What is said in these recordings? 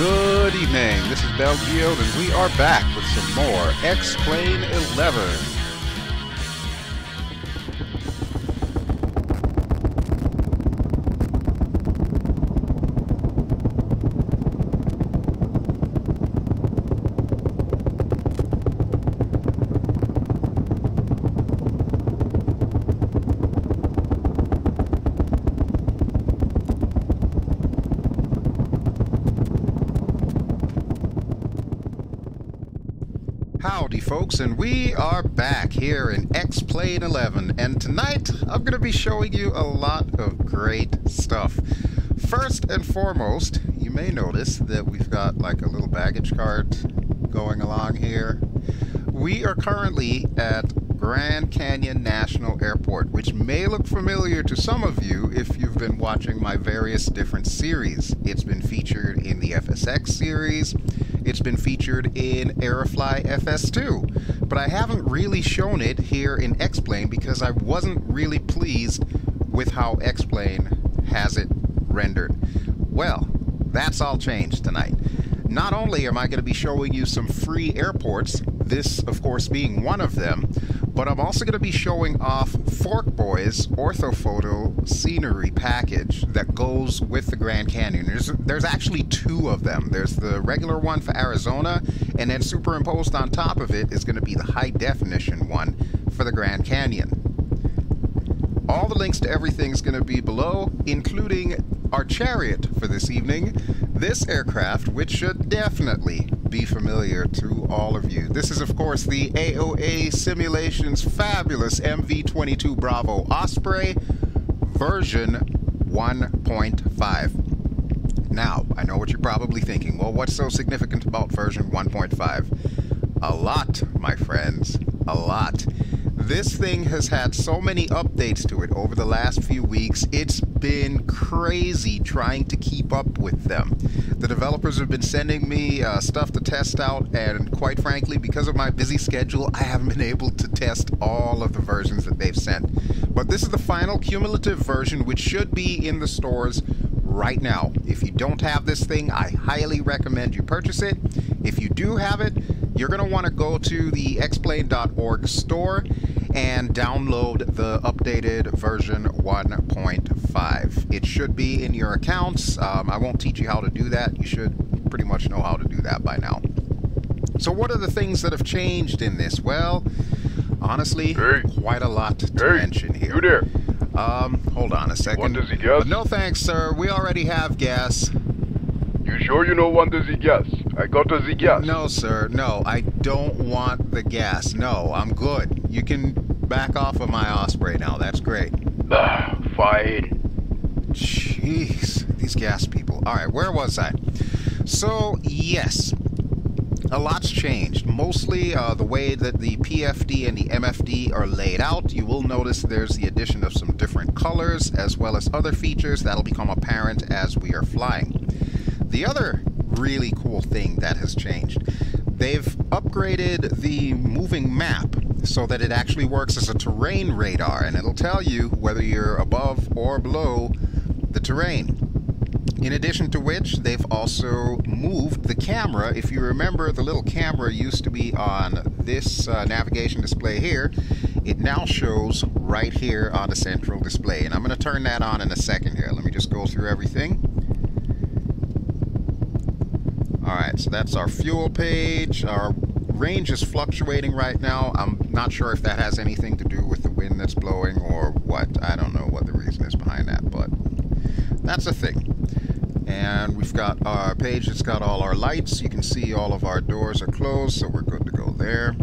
Good evening, this is BelGeode, and we are back with some more X-Plane 11. Howdy folks, and we are back here in X-Plane 11, and tonight I'm going to be showing you a lot of great stuff. First and foremost, you may notice that we've got like a little baggage cart going along here. We are currently at Grand Canyon National Airport, which may look familiar to some of you if you've been watching my various different series. It's been featured in the FSX series. It's been featured in Aerofly FS2, but I haven't really shown it here in X-Plane because I wasn't really pleased with how X-Plane has it rendered. Well, that's all changed tonight. Not only am I going to be showing you some free airports, this of course being one of them, but I'm also going to be showing off ForkBoy's Orthophoto scenery package that goes with the Grand Canyon. There's actually two of them. There's the regular one for Arizona, and then superimposed on top of it is going to be the high definition one for the Grand Canyon. All the links to everything is going to be below, including our chariot for this evening, this aircraft, which should definitely be familiar to all of you. This is, of course, the AOA Simulations fabulous MV-22 Bravo Osprey version 1.5. Now, I know what you're probably thinking. Well, what's so significant about version 1.5? A lot, my friends. A lot. This thing has had so many updates to it over the last few weeks. It's been crazy trying to keep up with them. The developers have been sending me stuff to test out, and quite frankly, because of my busy schedule, I haven't been able to test all of the versions that they've sent. But this is the final cumulative version, which should be in the stores right now. If you don't have this thing, I highly recommend you purchase it. If you do have it, you're going to want to go to the xplane.org store and download the updated version 1.5. It should be in your accounts. I won't teach you how to do that. You should pretty much know how to do that by now. So what are the things that have changed in this? Well, honestly, quite a lot to mention here. You there? Hold on a second. Want Daizy gas? No thanks, sir. We already have gas. You sure you don't want Daizy gas? I got Daizy gas. No, sir. No, I don't want the gas. No, I'm good. You can back off of my Osprey now. That's great. Fine. Jeez, these gas people. All right, where was I? So, yes, a lot's changed. Mostly the way that the PFD and the MFD are laid out. You will notice there's the addition of some different colors as well as other features that'll become apparent as we are flying. The other really cool thing that has changed, they've upgraded the moving map so that it actually works as a terrain radar, and it'll tell you whether you're above or below the terrain. In addition to which, they've also moved the camera. If you remember, the little camera used to be on this navigation display here. It now shows right here on the central display, and I'm going to turn that on in a second here. Let me just go through everything. Alright, so that's our fuel page. Our range is fluctuating right now. I'm not sure if that has anything to do with the wind that's blowing or what. I don't know what the reason is behind that, but that's a thing. And we've got our page that's got all our lights. You can see all of our doors are closed, so we're good to go there.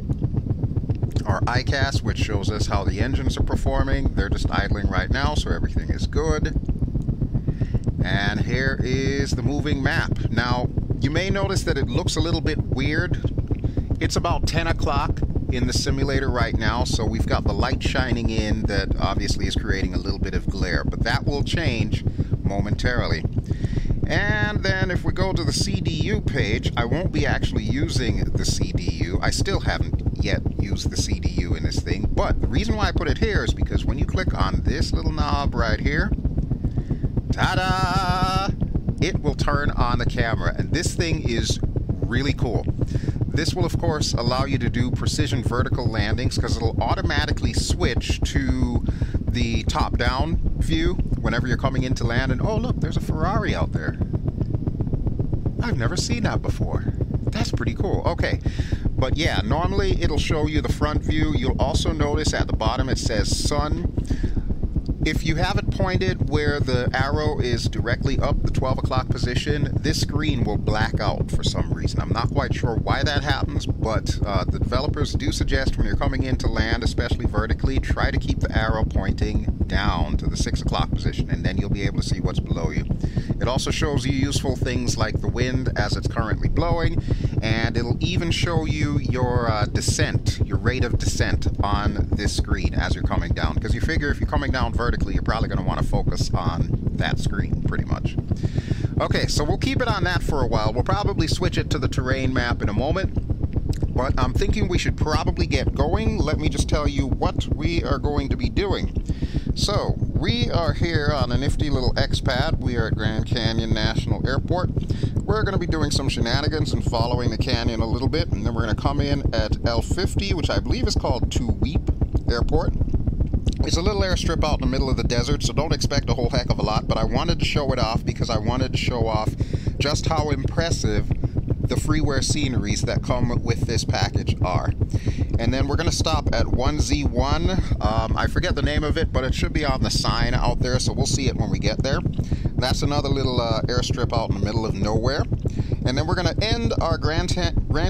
Our ICAS, which shows us how the engines are performing. They're just idling right now, so everything is good. And here is the moving map. Now, you may notice that it looks a little bit weird. It's about 10 o'clock in the simulator right now, so we've got the light shining in that obviously is creating a little bit of glare, but that will change momentarily. And then if we go to the CDU page, I won't be actually using the CDU. I still haven't yet used the CDU in this thing, but the reason why I put it here is because when you click on this little knob right here, ta-da! it will turn on the camera. And this thing is really cool. This will, of course, allow you to do precision vertical landings because it'll automatically switch to the top-down view whenever you're coming in to land. And oh, look, there's a Ferrari out there. I've never seen that before. That's pretty cool. Okay. But yeah, normally it'll show you the front view. You'll also notice at the bottom it says sun. If you have it pointed where the arrow is directly up the 12 o'clock position, this screen will black out for some reason. I'm not quite sure why that happens, but the developers do suggest when you're coming in to land, especially vertically, try to keep the arrow pointing down to the 6 o'clock position, and then you'll be able to see what's below you. It also shows you useful things like the wind as it's currently blowing, and it'll even show you your descent, your rate of descent on this screen as you're coming down. Because you figure if you're coming down vertically, you're probably going to want to focus on that screen pretty much. Okay, so we'll keep it on that for a while. We'll probably switch it to the terrain map in a moment, but I'm thinking we should probably get going. Let me just tell you what we are going to be doing. So, we are here on a nifty little X-pad. We are at Grand Canyon National Airport. We're going to be doing some shenanigans and following the canyon a little bit, and then we're going to come in at L50, which I believe is called Tuweep Airport. It's a little airstrip out in the middle of the desert, so don't expect a whole heck of a lot, but I wanted to show it off because I wanted to show off just how impressive the freeware sceneries that come with this package are. And then we're going to stop at 1Z1. I forget the name of it, but it should be on the sign out there, so we'll see it when we get there. That's another little airstrip out in the middle of nowhere. And then we're going to end our Grand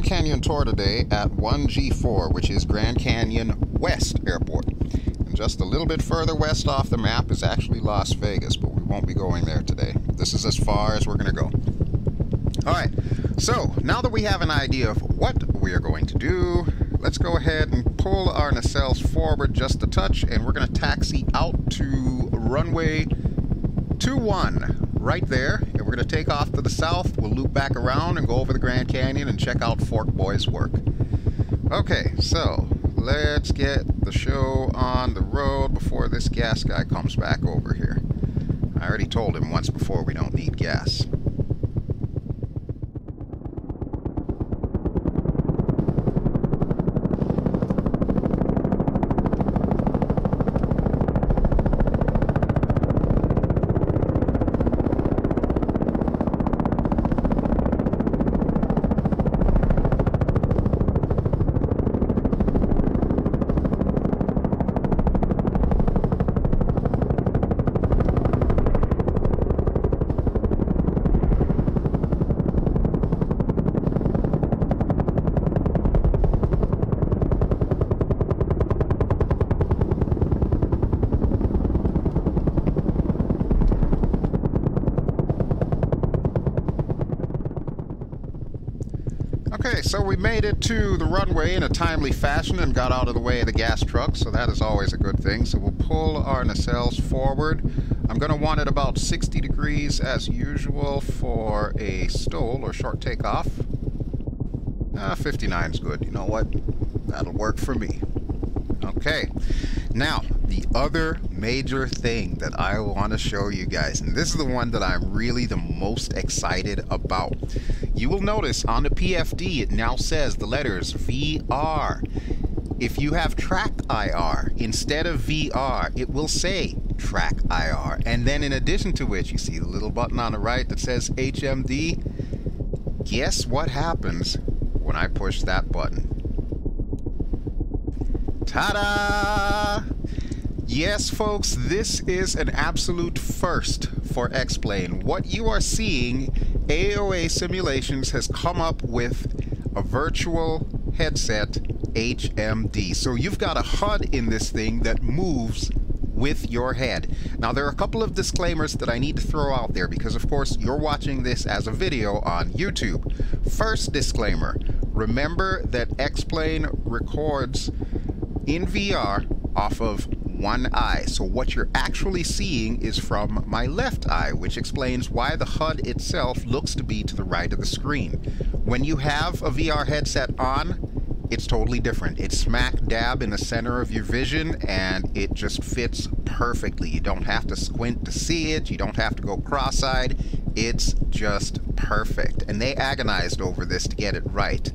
Canyon tour today at 1G4, which is Grand Canyon West Airport. And just a little bit further west off the map is actually Las Vegas, but we won't be going there today. This is as far as we're going to go. Alright, so now that we have an idea of what we are going to do, let's go ahead and pull our nacelles forward just a touch, and we're going to taxi out to runway 21 right there, and we're going to take off to the south. We'll loop back around and go over the Grand Canyon and check out ForkBoy's work. Okay, so let's get the show on the road before this gas guy comes back over here. I already told him once before we don't need gas. Okay, so we made it to the runway in a timely fashion and got out of the way of the gas truck, so that is always a good thing. So we'll pull our nacelles forward. I'm going to want it about 60 degrees as usual for a STOL or short takeoff. 59 is good. You know what? That'll work for me. Okay, now the other major thing that I want to show you guys, and this is the one that I'm really the most excited about. You will notice on the PFD it now says the letters VR. If you have Track IR instead of VR, it will say Track IR. And then in addition to which, you see the little button on the right that says HMD. Guess what happens when I push that button? Ta-da! Yes, folks, this is an absolute first for X-Plane. What you are seeing, AOA Simulations has come up with a virtual headset HMD. So you've got a HUD in this thing that moves with your head. Now, there are a couple of disclaimers that I need to throw out there because, of course, you're watching this as a video on YouTube. First disclaimer, remember that X-Plane records in VR off of one eye. So what you're actually seeing is from my left eye, which explains why the HUD itself looks to be to the right of the screen. When you have a VR headset on, it's totally different. It's smack dab in the center of your vision, and it just fits perfectly. You don't have to squint to see it. You don't have to go cross-eyed. It's just perfect. And they agonized over this to get it right.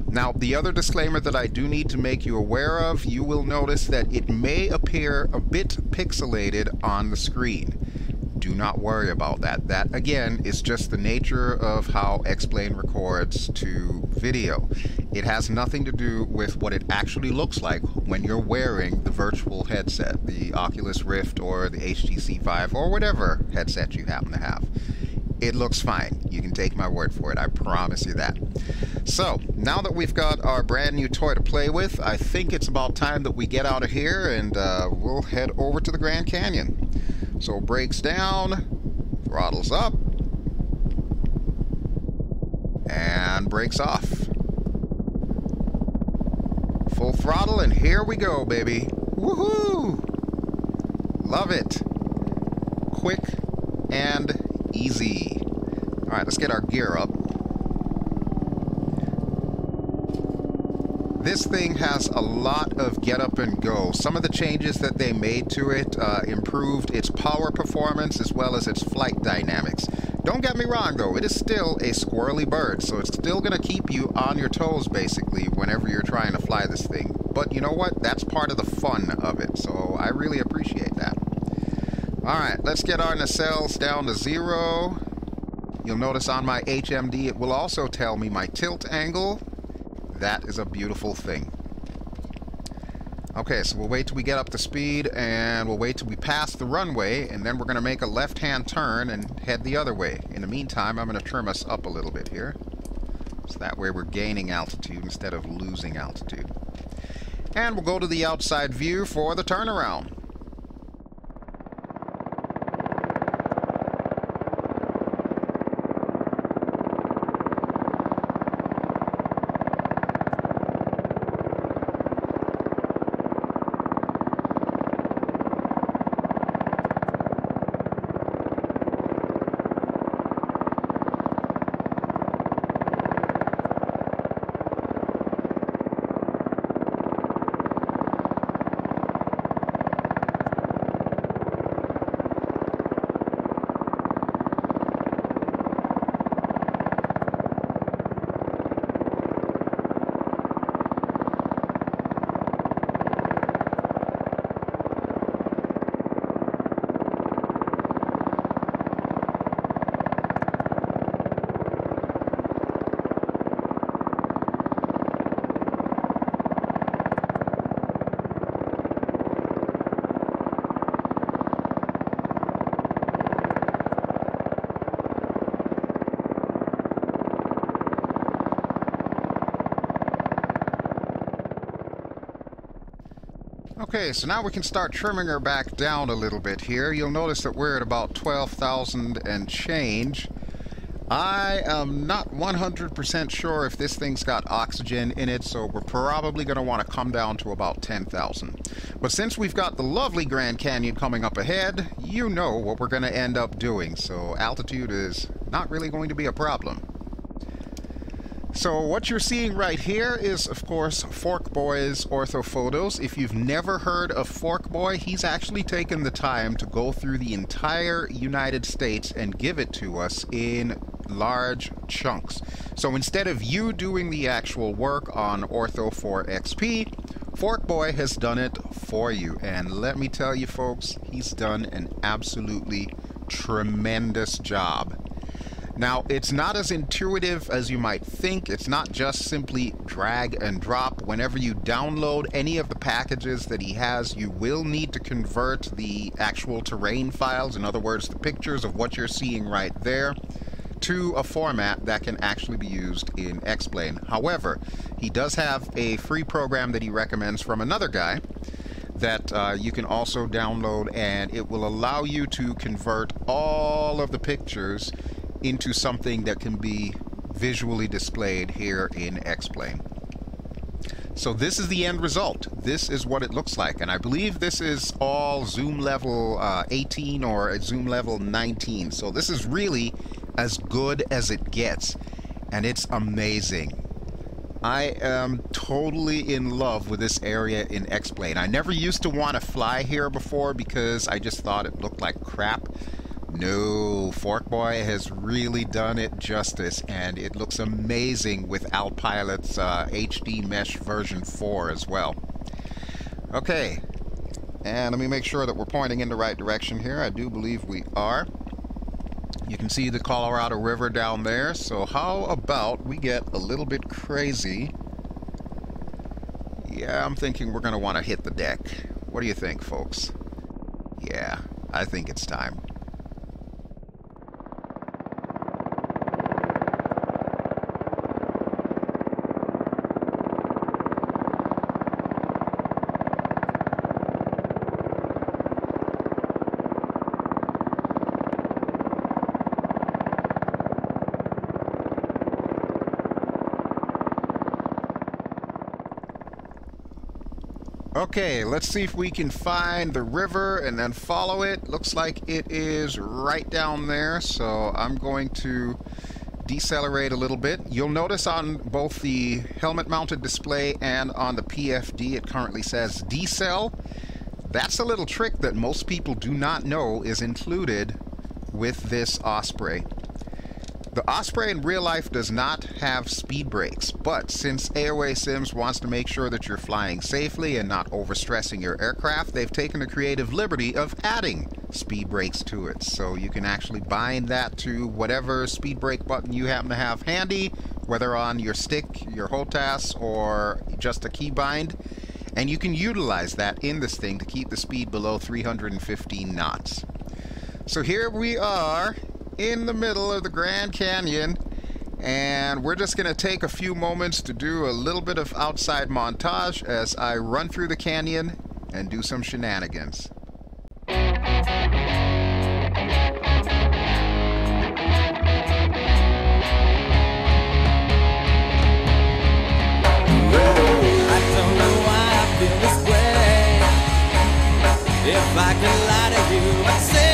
Now, the other disclaimer that I do need to make you aware of, you will notice that it may appear a bit pixelated on the screen. Do not worry about that. That, again, is just the nature of how X-Plane records to video. It has nothing to do with what it actually looks like when you're wearing the virtual headset, the Oculus Rift or the HTC Vive or whatever headset you happen to have. It looks fine. You can take my word for it. I promise you that. So, now that we've got our brand new toy to play with, I think it's about time that we get out of here and we'll head over to the Grand Canyon. So, brakes down, throttles up, and brakes off. Full throttle, and here we go, baby. Woohoo! Love it. Quick and easy. Alright, let's get our gear up. This thing has a lot of get up and go. Some of the changes that they made to it improved its power performance as well as its flight dynamics. Don't get me wrong though, it is still a squirrely bird, so it's still going to keep you on your toes basically whenever you're trying to fly this thing. But you know what? That's part of the fun of it, so I really appreciate that. Alright, let's get our nacelles down to 0. You'll notice on my HMD it will also tell me my tilt angle. That is a beautiful thing. Okay, so we'll wait till we get up to speed, and we'll wait till we pass the runway, and then we're going to make a left-hand turn and head the other way. In the meantime, I'm going to trim us up a little bit here. So that way we're gaining altitude instead of losing altitude. And we'll go to the outside view for the turnaround. Okay, so now we can start trimming her back down a little bit here. You'll notice that we're at about 12,000 and change. I am not 100% sure if this thing's got oxygen in it, so we're probably going to want to come down to about 10,000. But since we've got the lovely Grand Canyon coming up ahead, you know what we're going to end up doing, so altitude is not really going to be a problem. So what you're seeing right here is, of course, ForkBoy's Orthophotos. If you've never heard of ForkBoy, he's actually taken the time to go through the entire United States and give it to us in large chunks. So instead of you doing the actual work on Ortho 4 XP, ForkBoy has done it for you. And let me tell you folks, he's done an absolutely tremendous job. Now, it's not as intuitive as you might think. It's not just simply drag and drop. Whenever you download any of the packages that he has, you will need to convert the actual terrain files, in other words, the pictures of what you're seeing right there, to a format that can actually be used in X-Plane. However, he does have a free program that he recommends from another guy that you can also download, and it will allow you to convert all of the pictures into something that can be visually displayed here in X-Plane. So this is the end result. This is what it looks like, and I believe this is all zoom level 18 or zoom level 19. So this is really as good as it gets, and it's amazing. I am totally in love with this area in X-Plane. I never used to want to fly here before because I just thought it looked like crap. No, ForkBoy has really done it justice, and it looks amazing with Alpilot's HD Mesh version 4 as well. Okay, and let me make sure that we're pointing in the right direction here. I do believe we are. You can see the Colorado River down there, so how about we get a little bit crazy? Yeah, I'm thinking we're going to want to hit the deck. What do you think, folks? Yeah, I think it's time. Okay, let's see if we can find the river and then follow it. Looks like it is right down there, so I'm going to decelerate a little bit. You'll notice on both the helmet-mounted display and on the PFD it currently says decel. That's a little trick that most people do not know is included with this Osprey. The Osprey in real life does not have speed brakes, but since AOA Sims wants to make sure that you're flying safely and not overstressing your aircraft, they've taken the creative liberty of adding speed brakes to it. So you can actually bind that to whatever speed brake button you happen to have handy, whether on your stick, your HOTAS, or just a key bind. And you can utilize that in this thing to keep the speed below 315 knots. So here we are in the middle of the Grand Canyon, and we're just going to take a few moments to do a little bit of outside montage as I run through the canyon and do some shenanigans. If I could lie to you, I'd say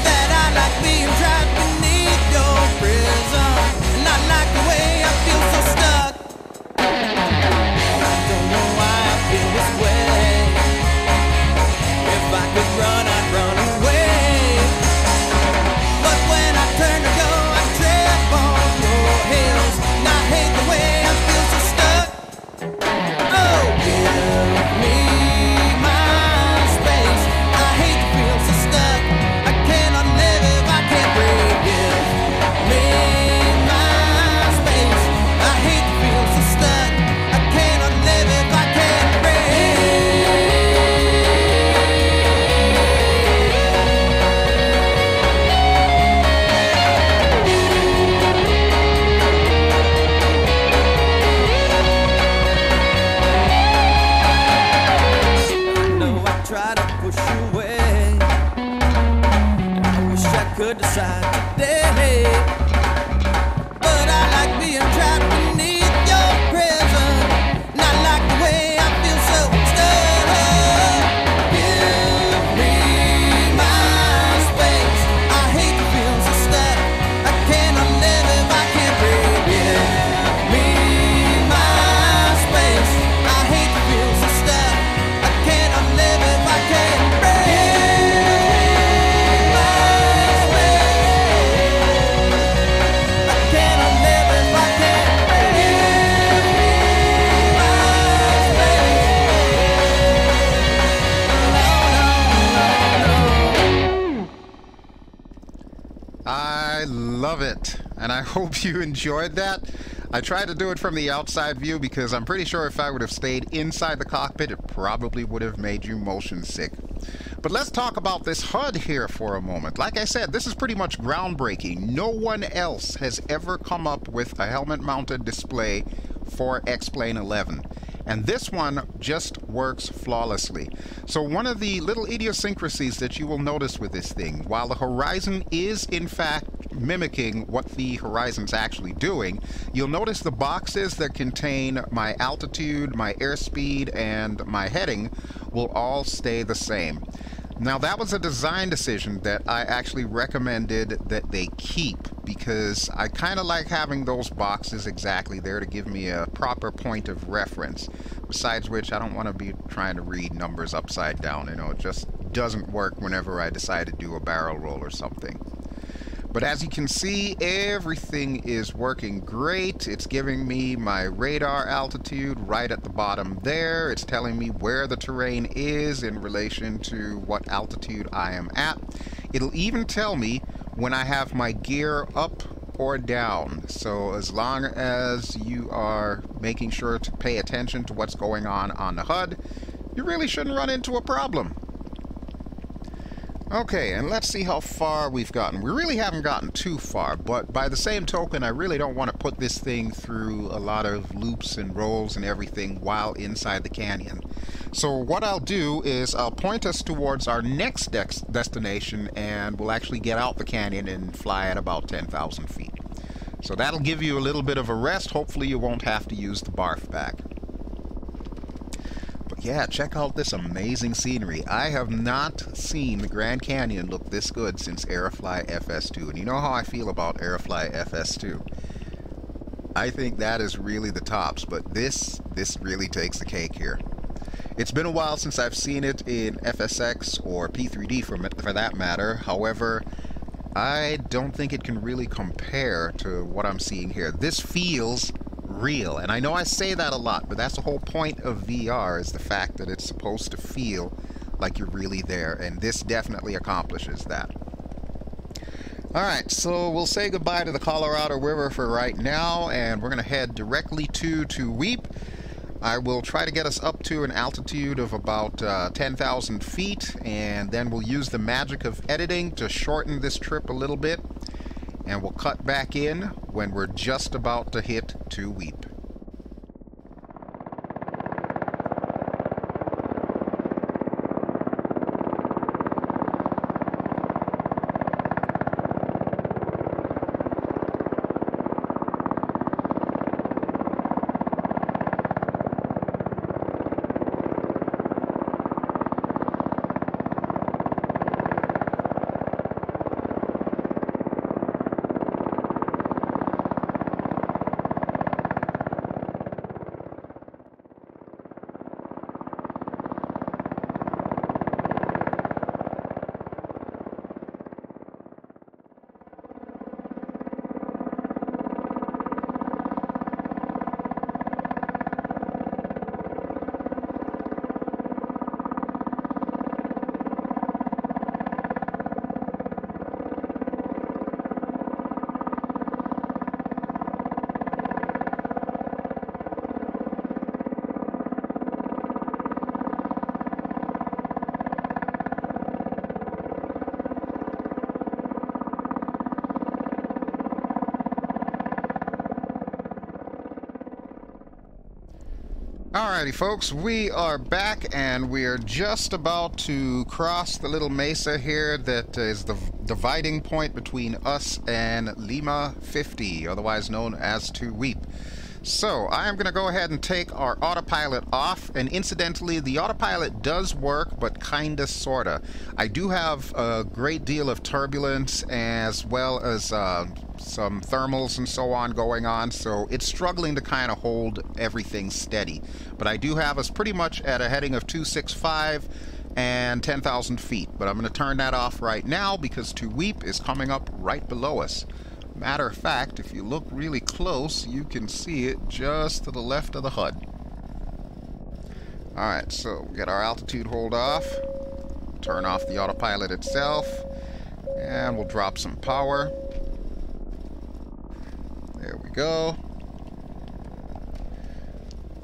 that I like being trapped beneath your prison, and I like the way I feel so stuck. I don't know why I feel this way. If I could run, I'd run away. But when I turn to go, I trip on your heels, and I hate the way I feel so stuck. Oh, give me decide today, but I like being trapped beneath your prison, and I like the way I feel so stuck. Give me my space. I hate to feel so stuck. I cannot live if I can't breathe. Give me my space. I hate to feel so stuck. I cannot live if I can't breathe. I love it, and I hope you enjoyed that. I tried to do it from the outside view because I'm pretty sure if I would have stayed inside the cockpit, it probably would have made you motion sick. But let's talk about this HUD here for a moment. Like I said, this is pretty much groundbreaking. No one else has ever come up with a helmet-mounted display for X-Plane 11. And this one just works flawlessly. So one of the little idiosyncrasies that you will notice with this thing, while the horizon is in fact mimicking what the horizon's actually doing, you'll notice the boxes that contain my altitude, my airspeed, and my heading will all stay the same. Now that was a design decision that I actually recommended that they keep, because I kind of like having those boxes exactly there to give me a proper point of reference. Besides which, I don't want to be trying to read numbers upside down, you know, it just doesn't work whenever I decide to do a barrel roll or something. But as you can see, everything is working great. It's giving me my radar altitude right at the bottom there. It's telling me where the terrain is in relation to what altitude I am at. It'll even tell me when I have my gear up or down. So as long as you are making sure to pay attention to what's going on the HUD, you really shouldn't run into a problem. Okay, and let's see how far we've gotten. We really haven't gotten too far, but by the same token, I really don't want to put this thing through a lot of loops and rolls and everything while inside the canyon. So what I'll do is I'll point us towards our next destination, and we'll actually get out the canyon and fly at about 10,000 feet. So that'll give you a little bit of a rest. Hopefully you won't have to use the barf bag. Yeah, check out this amazing scenery. I have not seen the Grand Canyon look this good since Aerofly FS2. And you know how I feel about Aerofly FS2. I think that is really the tops, but this really takes the cake here. It's been a while since I've seen it in FSX or P3D for that matter. However, I don't think it can really compare to what I'm seeing here. This feels real, and I know I say that a lot, but that's the whole point of VR, is the fact that it's supposed to feel like you're really there, and this definitely accomplishes that. Alright, so we'll say goodbye to the Colorado River for right now, and we're going to head directly to Weep. I will try to get us up to an altitude of about 10,000 feet, and then we'll use the magic of editing to shorten this trip a little bit. And we'll cut back in when we're just about to hit Weep. Alrighty folks, we are back and we are just about to cross the little mesa here that is the dividing point between us and Lima 50, otherwise known as Weep. So I'm going to go ahead and take our autopilot off, and incidentally the autopilot does work, but kinda sorta. I do have a great deal of turbulence as well as some thermals and so on going on, so it's struggling to kind of hold everything steady. But I do have us pretty much at a heading of 265 and 10,000 feet. But I'm going to turn that off right now because Weep is coming up right below us. Matter of fact, if you look really close, you can see it just to the left of the HUD. Alright, so we'll get our altitude hold off, turn off the autopilot itself, and we'll drop some power. There we go.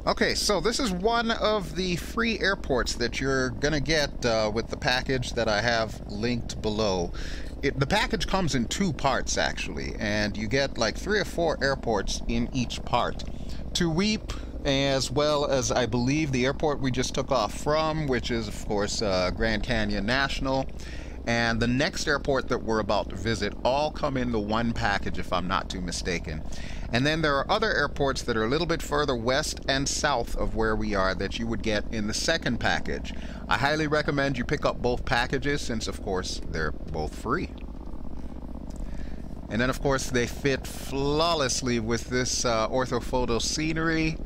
Okay, so this is one of the free airports that you're gonna get with the package that I have linked below. The package comes in two parts actually, and you get like 3 or 4 airports in each part. Weep, as well as I believe the airport we just took off from, which is of course Grand Canyon National, and the next airport that we're about to visit all come in the one package, if I'm not too mistaken. And then there are other airports that are a little bit further west and south of where we are that you would get in the second package. I highly recommend you pick up both packages since, of course, they're both free. And then, of course, they fit flawlessly with this Orthophotos scenery,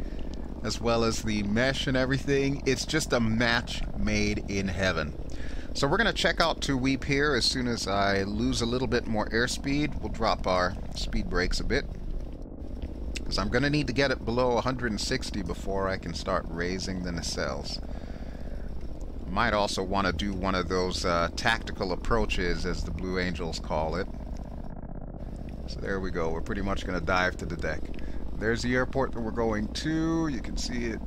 as well as the mesh and everything. It's just a match made in heaven. So we're going to check out Tuweep here. As soon as I lose a little bit more airspeed, we'll drop our speed brakes a bit, because I'm going to need to get it below 160 before I can start raising the nacelles. Might also want to do one of those tactical approaches, as the Blue Angels call it. So there we go. We're pretty much going to dive to the deck. There's the airport that we're going to. You can see it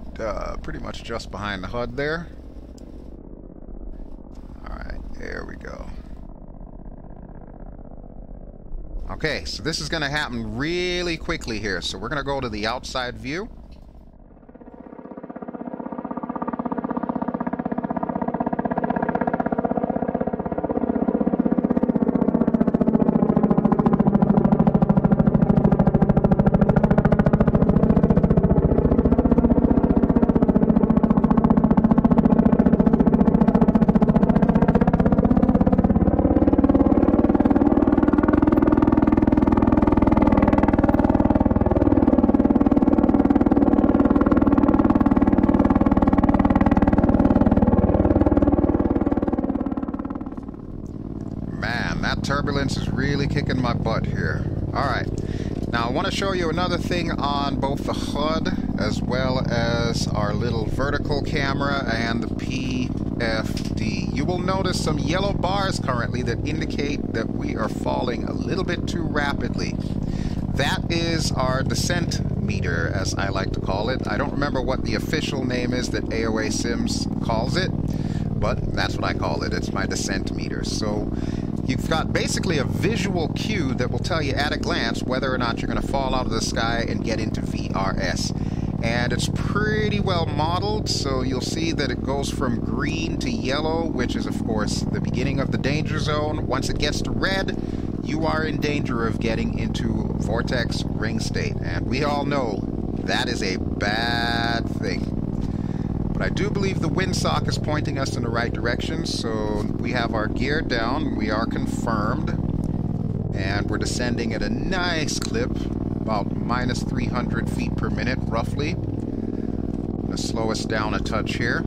pretty much just behind the HUD there. Alright, there we go. Okay, so this is going to happen really quickly here. So we're going to go to the outside view. Turbulence is really kicking my butt here. Alright, now I want to show you another thing on both the HUD as well as our little vertical camera and the PFD. You will notice some yellow bars currently that indicate that we are falling a little bit too rapidly. That is our descent meter, as I like to call it. I don't remember what the official name is that AOA Sims calls it, but that's what I call it. It's my descent meter. So you've got basically a visual cue that will tell you at a glance whether or not you're going to fall out of the sky and get into VRS. And it's pretty well modeled, so you'll see that it goes from green to yellow, which is, of course, the beginning of the danger zone. Once it gets to red, you are in danger of getting into vortex ring state. And we all know that is a bad thing. But I do believe the windsock is pointing us in the right direction, so we have our gear down. We are confirmed, and we're descending at a nice clip, about minus 300 feet per minute, roughly. Gonna slow us down a touch here.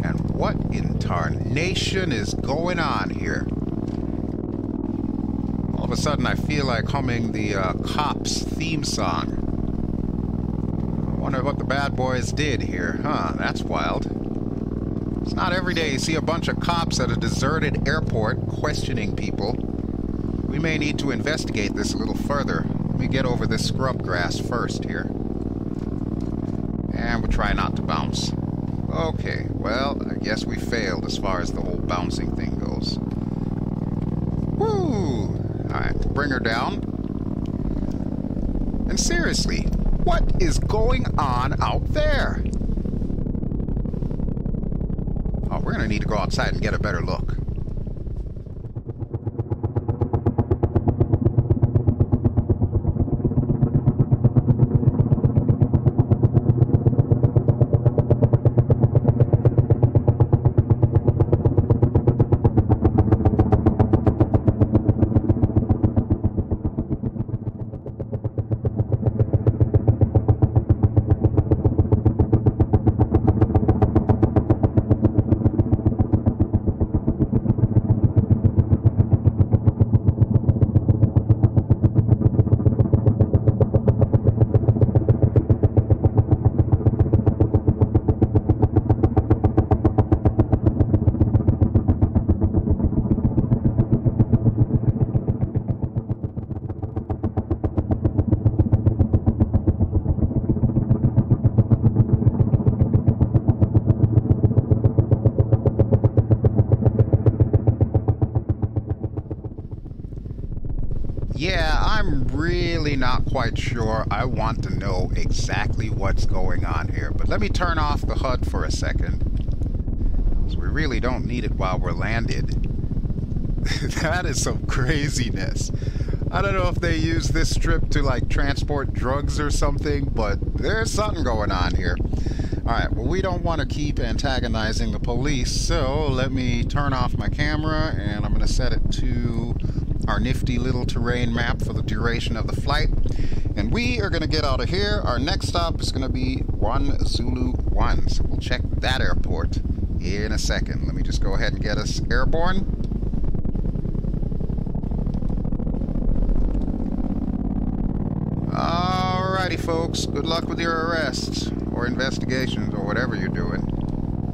And what in tarnation is going on here? All of a sudden, I feel like humming the Cops theme song. Wonder what the bad boys did here, huh? That's wild. It's not every day you see a bunch of cops at a deserted airport questioning people. We may need to investigate this a little further. Let me get over this scrub grass first here. And we'll try not to bounce. Okay, well, I guess we failed as far as the whole bouncing thing goes. Woo! Alright, bring her down. And seriously, what is going on out there? Oh, we're going to need to go outside and get a better look. Yeah, I'm really not quite sure. I want to know exactly what's going on here. But let me turn off the HUD for a second. So we really don't need it while we're landed. That is some craziness. I don't know if they use this strip to like transport drugs or something, but there's something going on here. Alright, well, we don't want to keep antagonizing the police, so let me turn off my camera and I'm going to set it to our nifty little terrain map for the duration of the flight. And we are going to get out of here. Our next stop is going to be 1 Zulu 1. So we'll check that airport in a second. Let me just go ahead and get us airborne. Alrighty, folks. Good luck with your arrests or investigations or whatever you're doing.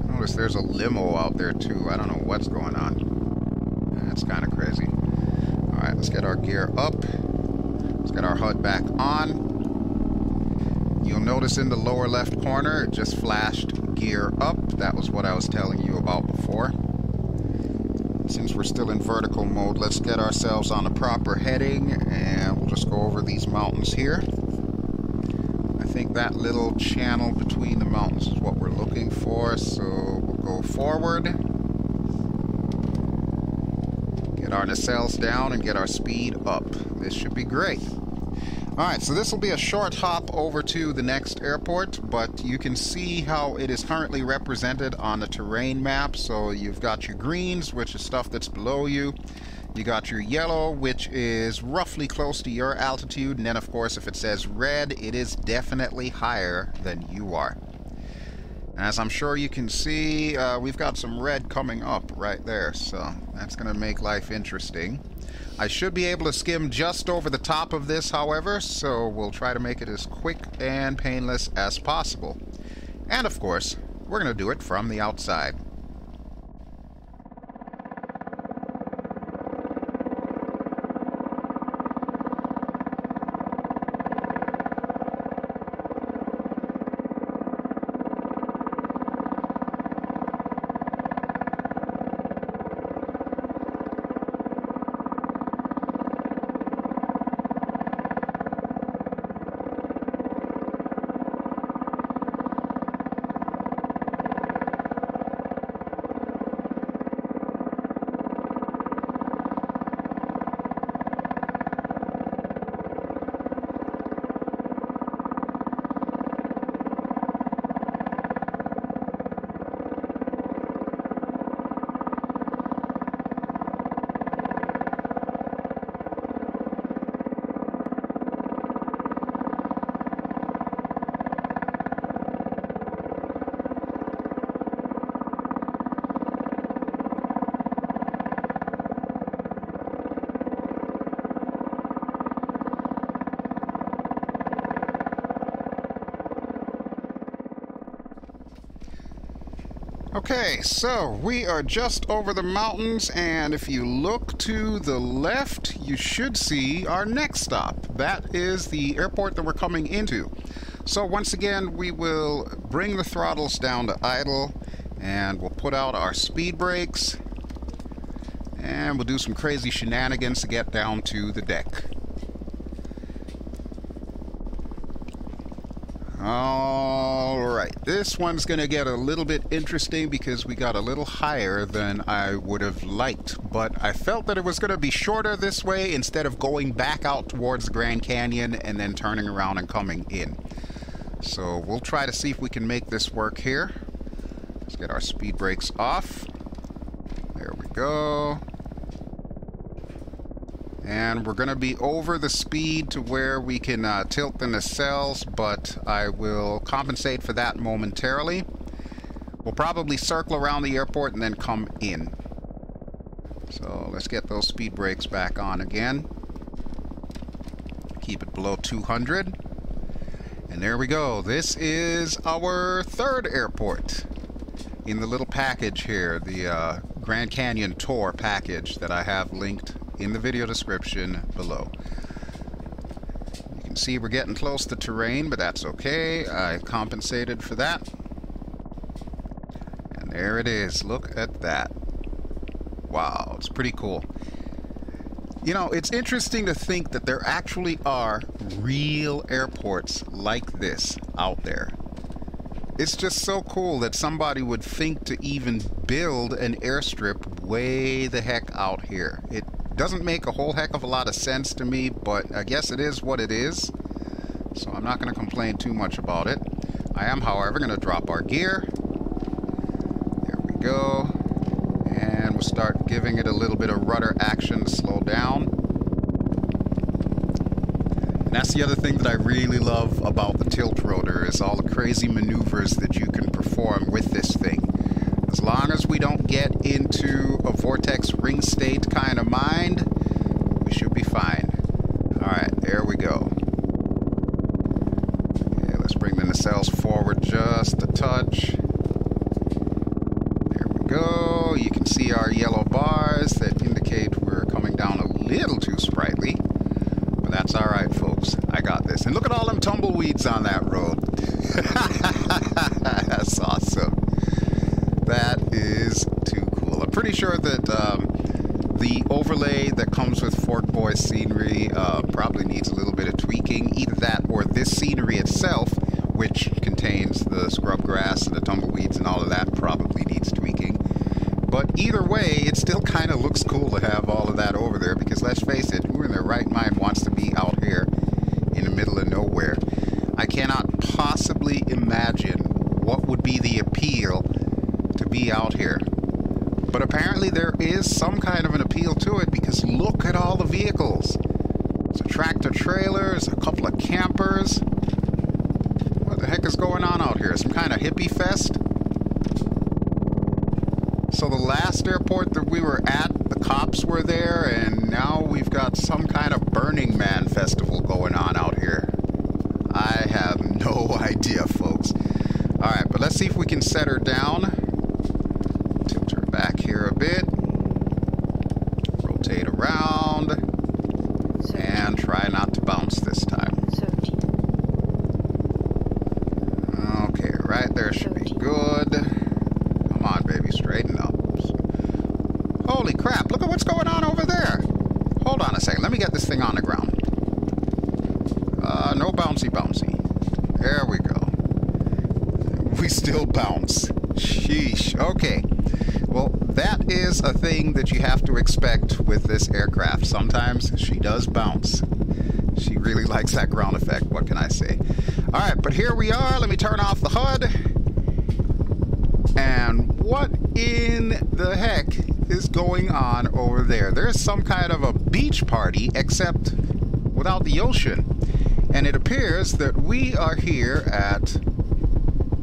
Notice there's a limo out there too. I don't know what's going on. That's kind of crazy. Alright, let's get our gear up. Let's get our HUD back on. You'll notice in the lower left corner, it just flashed gear up. That was what I was telling you about before. Since we're still in vertical mode, let's get ourselves on a proper heading, and we'll just go over these mountains here. I think that little channel between the mountains is what we're looking for, so we'll go forward. Get our nacelles down and get our speed up. This should be great. Alright, so this will be a short hop over to the next airport, but you can see how it is currently represented on the terrain map. So you've got your greens, which is stuff that's below you. You got your yellow, which is roughly close to your altitude. And then, of course, if it says red, it is definitely higher than you are. As I'm sure you can see, we've got some red coming up right there. So that's going to make life interesting. I should be able to skim just over the top of this, however, so we'll try to make it as quick and painless as possible. And of course, we're going to do it from the outside. Okay, so we are just over the mountains, and if you look to the left, you should see our next stop. That is the airport that we're coming into. So once again, we will bring the throttles down to idle, and we'll put out our speed brakes, and we'll do some crazy shenanigans to get down to the deck. Alright, this one's going to get a little bit interesting because we got a little higher than I would have liked, but I felt that it was going to be shorter this way instead of going back out towards the Grand Canyon and then turning around and coming in. So we'll try to see if we can make this work here. Let's get our speed brakes off. There we go. And we're going to be over the speed to where we can tilt the nacelles, but I will compensate for that momentarily. We'll probably circle around the airport and then come in. So let's get those speed brakes back on again. Keep it below 200. And there we go. This is our third airport in the little package here, the Grand Canyon Tour package that I have linked in the video description below. You can see we're getting close to terrain, but that's okay. I compensated for that. And there it is. Look at that. Wow, it's pretty cool. You know, it's interesting to think that there actually are real airports like this out there. It's just so cool that somebody would think to even build an airstrip way the heck out here. It doesn't make a whole heck of a lot of sense to me, but I guess it is what it is. So I'm not going to complain too much about it. I am, however, going to drop our gear. There we go. And we'll start giving it a little bit of rudder action to slow down. And that's the other thing that I really love about the tilt rotor, is all the crazy maneuvers that you can perform with this thing. As long as we don't get into a vortex ring state kind of mind, we should be fine. Alright, there we go. Okay, let's bring the nacelles forward just a touch. There we go. You can see our yellow bars that indicate we're coming down a little too sprightly. But that's alright, folks. I got this. And look at all them tumbleweeds on that road. That's awesome. That is too cool. I'm pretty sure that the overlay that comes with ForkBoy scenery probably needs a little bit of tweaking. Either that or this scenery itself, which contains the scrub grass and the tumbleweeds and all of that, probably needs tweaking. But either way, it still kind of looks cool to have all of that over there, because let's face it, who in their right mind wants to be out here in the middle of nowhere? I cannot possibly imagine what would be the appeal to be out here. But apparently there is some kind of an appeal to it, because look at all the vehicles. There's a tractor trailer, there's a couple of campers. What the heck is going on out here? Some kind of hippie fest? So the last airport that we were at, the cops were there, and now we've got some kind of Burning Man festival going on out here. I have no idea, folks. Alright, but let's see if we can set her down. Tilt her back here a bit. Rotate around. And try not to bounce this time. Okay, right there should be good. Come on, baby, straighten up. Holy crap, look at what's going on over there. Hold on a second, let me get this thing on the ground. No bouncy bouncy. There we go. We still bounce. Sheesh. Okay. Well, that is a thing that you have to expect with this aircraft. Sometimes she does bounce. She really likes that ground effect. What can I say? Alright, but here we are. Let me turn off the HUD. And what in the heck is going on over there? There's some kind of a beach party, except without the ocean. And it appears that we are here at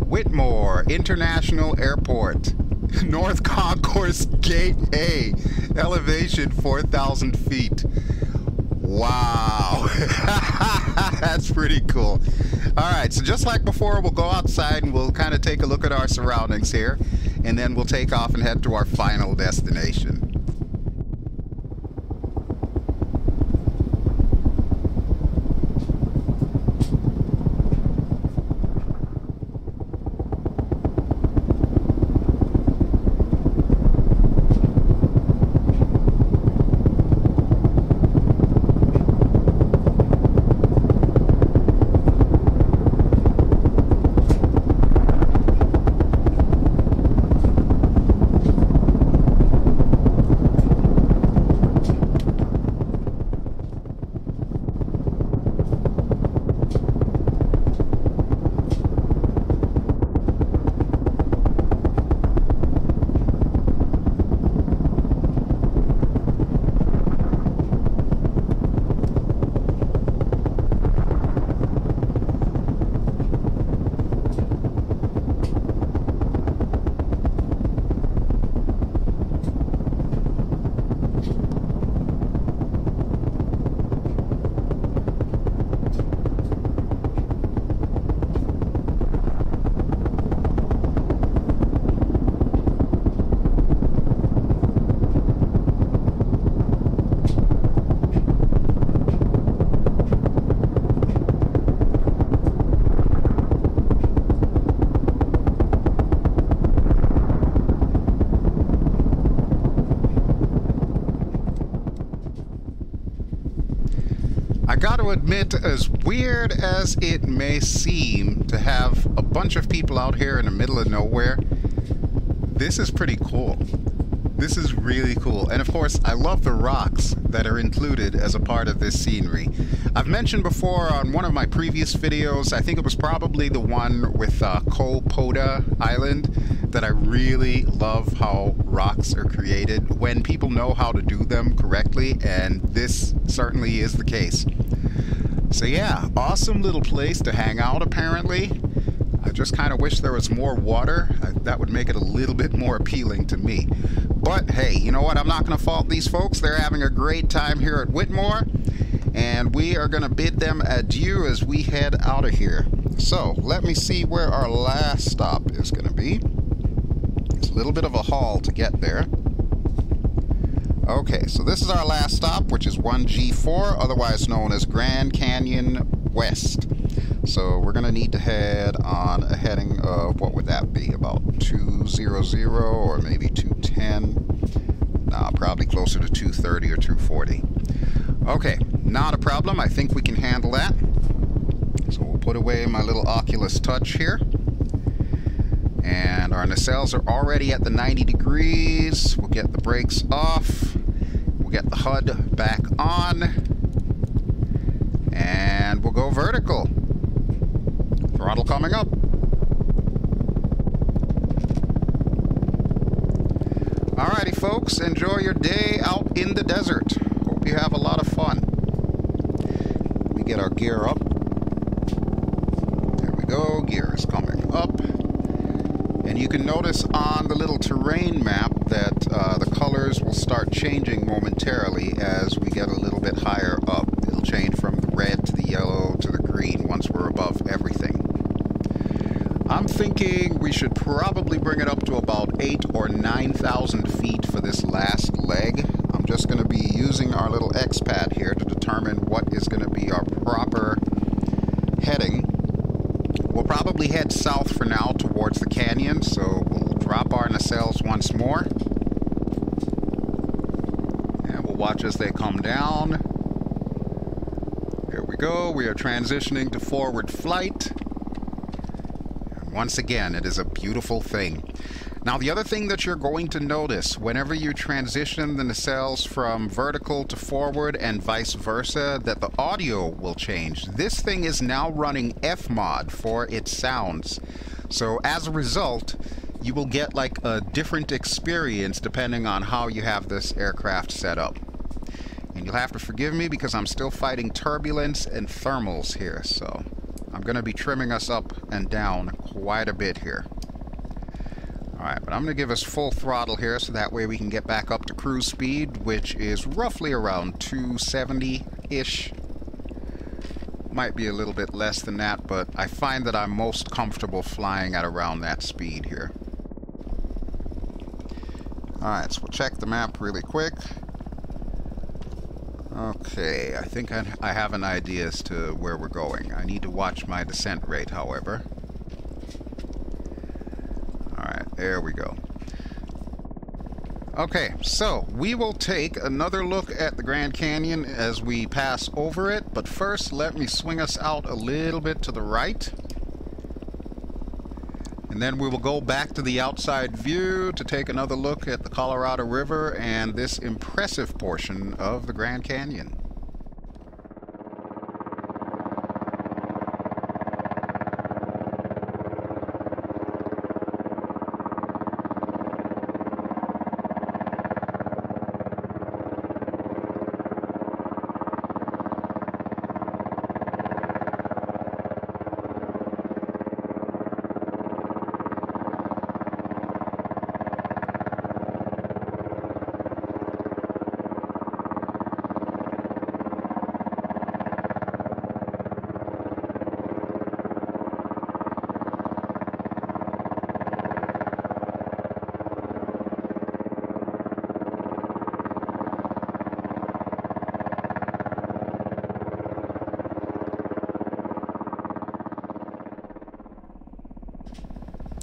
Whitmore International Airport, North Concourse Gate A, elevation 4,000 feet. Wow. That's pretty cool. Alright, so just like before, we'll go outside and we'll kind of take a look at our surroundings here, and then we'll take off and head to our final destination. I gotta admit, as weird as it may seem to have a bunch of people out here in the middle of nowhere, this is pretty cool. This is really cool. And of course, I love the rocks that are included as a part of this scenery. I've mentioned before on one of my previous videos, I think it was probably the one with Kopoda Island, that I really love how rocks are created when people know how to do them correctly, and this certainly is the case. So yeah, awesome little place to hang out apparently. I just kind of wish there was more water. That would make it a little bit more appealing to me. But hey, you know what? I'm not going to fault these folks. They're having a great time here at Whitmore. And we are going to bid them adieu as we head out of here. So, let me see where our last stop is going to be. It's a little bit of a haul to get there. Okay, so this is our last stop, which is 1G4, otherwise known as Grand Canyon West. So we're going to need to head on a heading of, what would that be, about 200 or maybe 210? Nah, probably closer to 230 or 240. Okay, not a problem. I think we can handle that. So we'll put away my little Oculus Touch here. And our nacelles are already at the 90 degrees. We'll get the brakes off. We'll get the HUD back on. And we'll go vertical. Throttle coming up. Alrighty folks, enjoy your day out in the desert. Hope you have a lot of fun. We get our gear up. There we go, gear is coming up. And you can notice on the little terrain map that the colors will start changing momentarily as we get a little bit higher up. It'll change from the red to the yellow to the green once we're above everything. I'm thinking we should probably bring it up to about 8,000 or 9,000 feet for this last leg. I'm just going to be using our little X-Pad here to determine what is going to be our proper heading. We'll probably head south for now towards the canyon, so we'll drop our nacelles once more. And we'll watch as they come down. There we go. We are transitioning to forward flight. Once again, it is a beautiful thing. Now, the other thing that you're going to notice whenever you transition the nacelles from vertical to forward and vice versa, that the audio will change. This thing is now running F-Mod for its sounds. So as a result, you will get like a different experience depending on how you have this aircraft set up. And you'll have to forgive me because I'm still fighting turbulence and thermals here, so I'm going to be trimming us up and down quite a bit here. Alright, but I'm going to give us full throttle here so that way we can get back up to cruise speed, which is roughly around 270-ish. Might be a little bit less than that, but I find that I'm most comfortable flying at around that speed here. Alright, so we'll check the map really quick. Okay, I think I have an idea as to where we're going. I need to watch my descent rate, however. Alright, there we go. Okay, so we will take another look at the Grand Canyon as we pass over it, but first let me swing us out a little bit to the right. And then we will go back to the outside view to take another look at the Colorado River and this impressive portion of the Grand Canyon.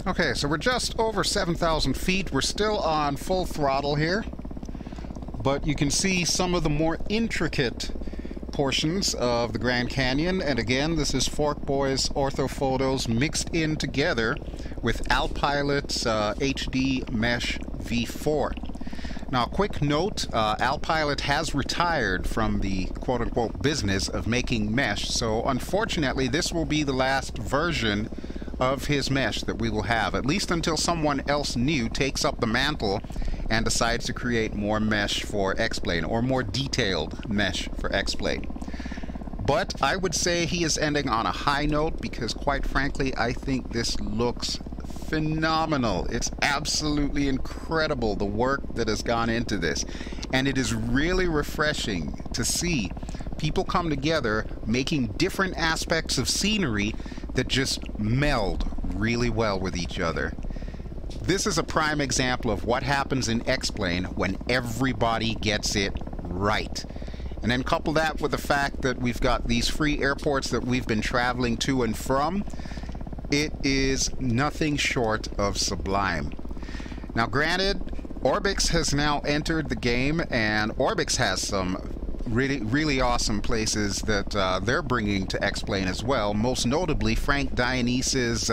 Okay, so we're just over 7,000 feet. We're still on full throttle here, but you can see some of the more intricate portions of the Grand Canyon, and again, this is ForkBoy's Orthophotos mixed in together with Alpilot's HD Mesh V4. Now, quick note, Alpilot has retired from the quote-unquote business of making mesh, so unfortunately this will be the last version of his mesh that we will have, at least until someone else new takes up the mantle and decides to create more mesh for X-Plane, or more detailed mesh for X-Plane. But I would say he is ending on a high note because, quite frankly, I think this looks phenomenal. It's absolutely incredible, the work that has gone into this. And it is really refreshing to see people come together making different aspects of scenery that just meld really well with each other. This is a prime example of what happens in X-Plane when everybody gets it right. And then couple that with the fact that we've got these free airports that we've been traveling to and from. It is nothing short of sublime. Now granted, Orbix has now entered the game, and Orbix has some really awesome places that they're bringing to X-Plane as well, most notably Frank Dionyse's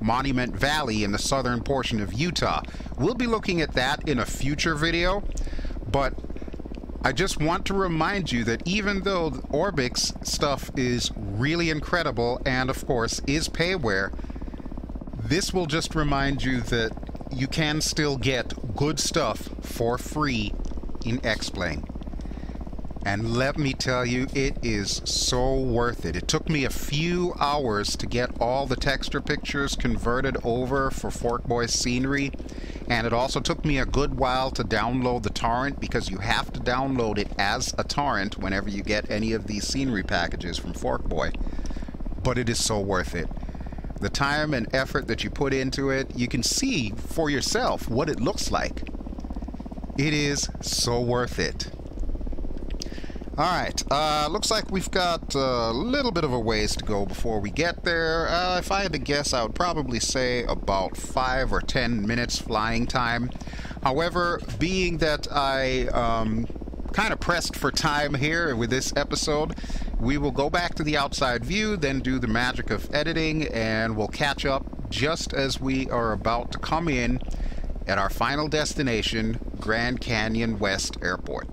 Monument Valley in the southern portion of Utah. We'll be looking at that in a future video, but I just want to remind you that even though the Orbix stuff is really incredible and of course is payware, this will just remind you that you can still get good stuff for free in X-Plane. And let me tell you, it is so worth it. It took me a few hours to get all the texture pictures converted over for ForkBoy scenery, and it also took me a good while to download the torrent, because you have to download it as a torrent whenever you get any of these scenery packages from ForkBoy. But it is so worth it. The time and effort that you put into it, you can see for yourself what it looks like. It is so worth it. Alright, looks like we've got a little bit of a ways to go before we get there. If I had to guess, I would probably say about 5 or 10 minutes flying time. However, being that I kind of pressed for time here with this episode, we will go back to the outside view, then do the magic of editing, and we'll catch up just as we are about to come in at our final destination, Grand Canyon West Airport.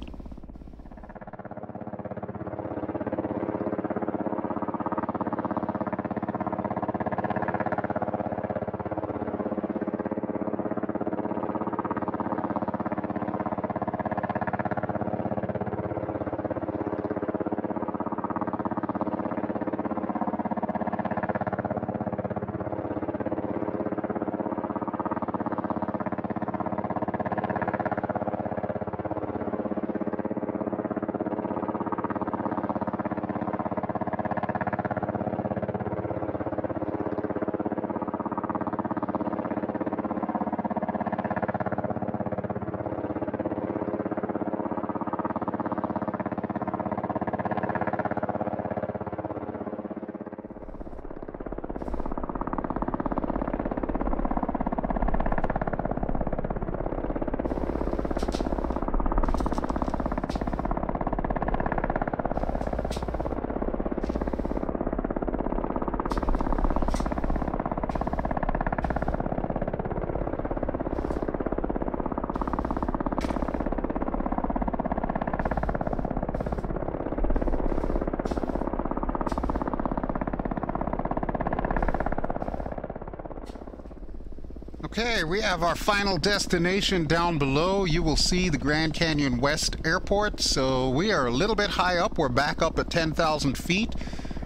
Okay, we have our final destination down below. You will see the Grand Canyon West Airport. So we are a little bit high up. We're back up at 10,000 feet,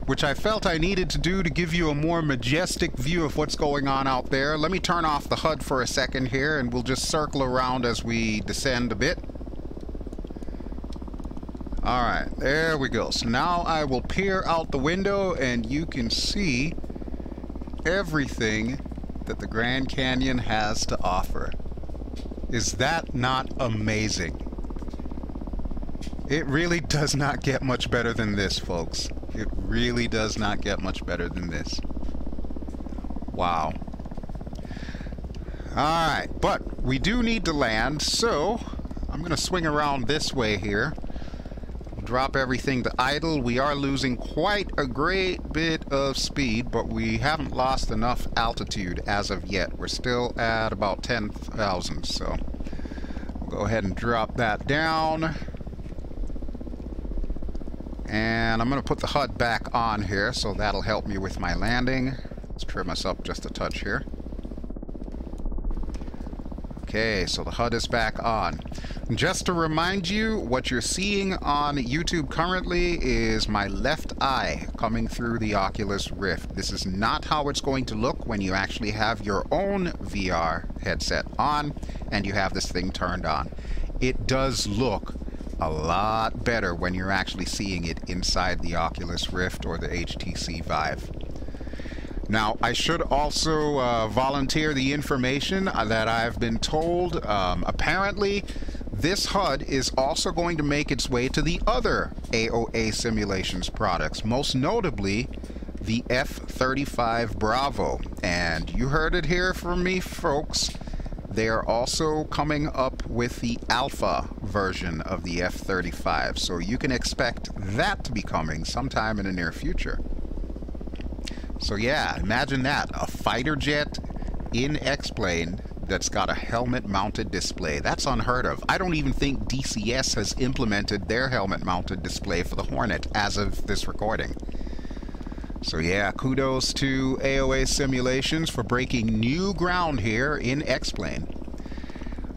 which I felt I needed to do to give you a more majestic view of what's going on out there. Let me turn off the HUD for a second here, and we'll just circle around as we descend a bit. Alright, there we go. So now I will peer out the window, and you can see everything that the Grand Canyon has to offer. Is that not amazing? It really does not get much better than this, folks. It really does not get much better than this. Wow. Alright, but we do need to land, so I'm going to swing around this way here. drop everything to idle. We are losing quite a great bit of speed, but we haven't lost enough altitude as of yet. We're still at about 10,000, so we'll go ahead and drop that down. And I'm going to put the HUD back on here, so that'll help me with my landing. Let's trim us up just a touch here. Okay, so the HUD is back on. Just to remind you, what you're seeing on YouTube currently is my left eye coming through the Oculus Rift. This is not how it's going to look when you actually have your own VR headset on and you have this thing turned on. It does look a lot better when you're actually seeing it inside the Oculus Rift or the HTC Vive. Now, I should also volunteer the information that I've been told. Apparently, this HUD is also going to make its way to the other AOA Simulations products, most notably the F-35 Bravo. And you heard it here from me, folks. They are also coming up with the alpha version of the F-35, so you can expect that to be coming sometime in the near future. So yeah, imagine that, a fighter jet in X-Plane that's got a helmet-mounted display. That's unheard of. I don't even think DCS has implemented their helmet-mounted display for the Hornet as of this recording. So yeah, kudos to AOA Simulations for breaking new ground here in X-Plane.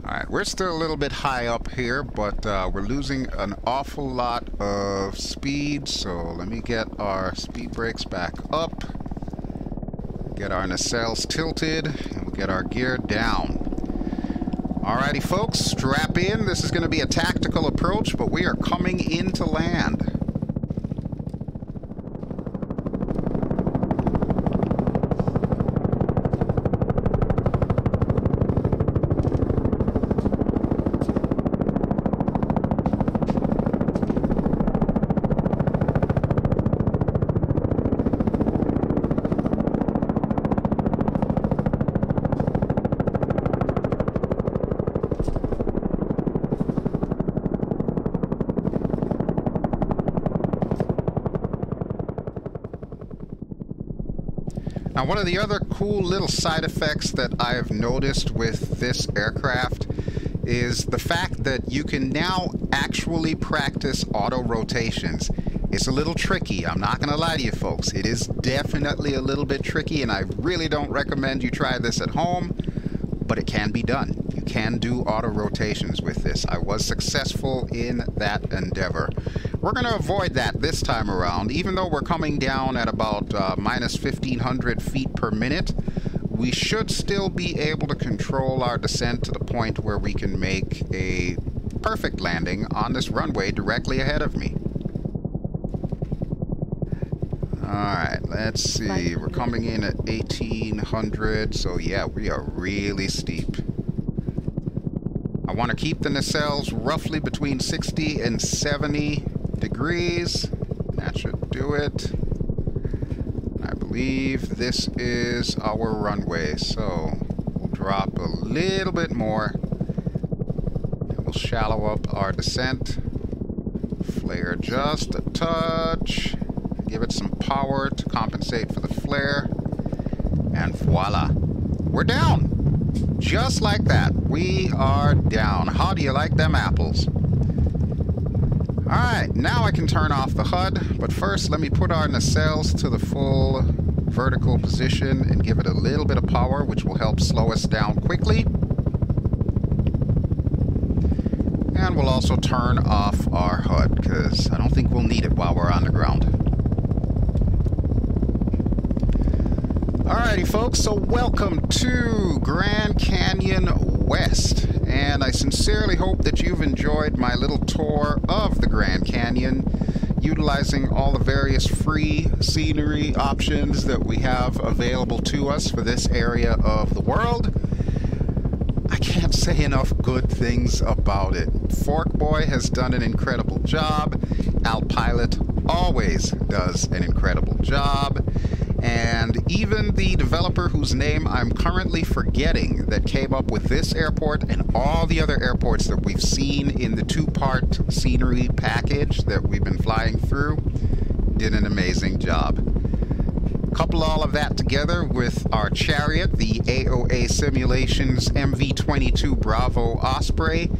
Alright, we're still a little bit high up here, but we're losing an awful lot of speed, so let me get our speed brakes back up. Get our nacelles tilted, and we'll get our gear down. Alrighty folks, strap in. This is going to be a tactical approach, but we are coming into land. Now, one of the other cool little side effects that I've noticed with this aircraft is the fact that you can now actually practice auto rotations. It's a little tricky, I'm not going to lie to you folks. It is definitely a little bit tricky, and I really don't recommend you try this at home, but it can be done. You can do auto rotations with this. I was successful in that endeavor. We're going to avoid that this time around. Even though we're coming down at about minus 1,500 feet per minute, we should still be able to control our descent to the point where we can make a perfect landing on this runway directly ahead of me. Alright, let's see. We're coming in at 1,800, so yeah, we are really steep. I want to keep the nacelles roughly between 60 and 70 degrees. That should do it. I believe this is our runway, so we'll drop a little bit more. And we'll shallow up our descent. Flare just a touch. Give it some power to compensate for the flare. And voila. We're down. Just like that. We are down. How do you like them apples? Alright, now I can turn off the HUD, but first let me put our nacelles to the full vertical position and give it a little bit of power, which will help slow us down quickly. And we'll also turn off our HUD, because I don't think we'll need it while we're on the ground. Alrighty folks, so welcome to Grand Canyon West, and I sincerely hope that you've enjoyed my little tour of the Grand Canyon, utilizing all the various free scenery options that we have available to us for this area of the world. I can't say enough good things about it. ForkBoy has done an incredible job. Alpilot always does an incredible job. And even the developer whose name I'm currently forgetting that came up with this airport and all the other airports that we've seen in the two-part scenery package that we've been flying through did an amazing job. Couple all of that together with our chariot, the AOA Simulations MV-22 Bravo Osprey,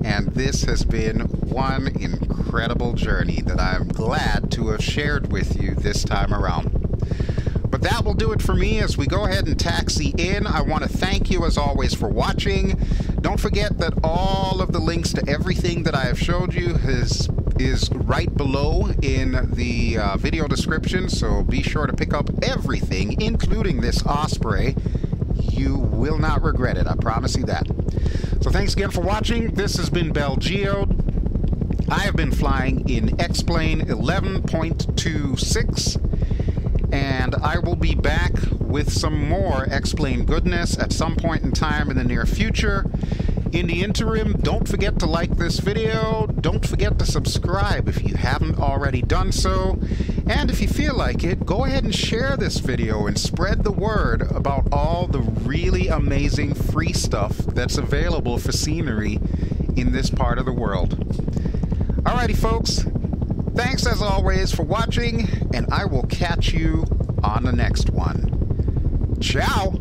and this has been one incredible journey that I'm glad to have shared with you this time around. But that will do it for me as we go ahead and taxi in. I want to thank you as always for watching. Don't forget that all of the links to everything that I have showed you is right below in the video description, so be sure to pick up everything, including this Osprey. You will not regret it, I promise you that. So thanks again for watching. This has been BelGeode. I have been flying in X-Plane 11.26. And I will be back with some more X-Plane goodness at some point in time in the near future. In the interim, don't forget to like this video. Don't forget to subscribe if you haven't already done so. And if you feel like it, go ahead and share this video and spread the word about all the really amazing free stuff that's available for scenery in this part of the world. Alrighty, folks. Thanks as always for watching, and I will catch you on the next one. Ciao!